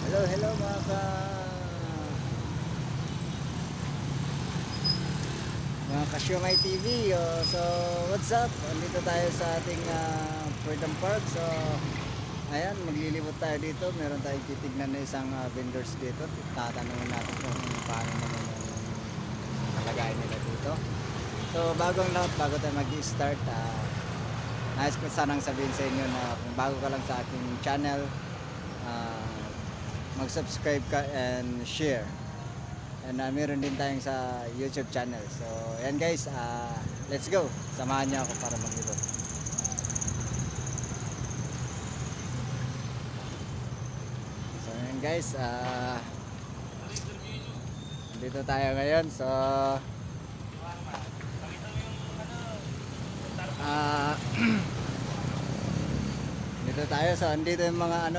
Hello, hello mga Kasyomay TV. So, what's up? Andito tayo sa ating Freedom Park. So, ayan, maglilibot tayo dito. Meron tayong titignan na isang vendors dito. Tatanungin natin kung paano naman yung kalagayan nila dito. So, bagong lahat, bago tayo mag-start, nais ko sanang sabihin sa inyo na kung bago ka lang sa aking channel, mag-subscribe ka and share. And meron din tayong sa YouTube channel. So, ayan guys, let's go. Samahan niyo ako para maglibot. So, ayan guys, dito tayo ngayon. So, dito tayo. So, andito yung mga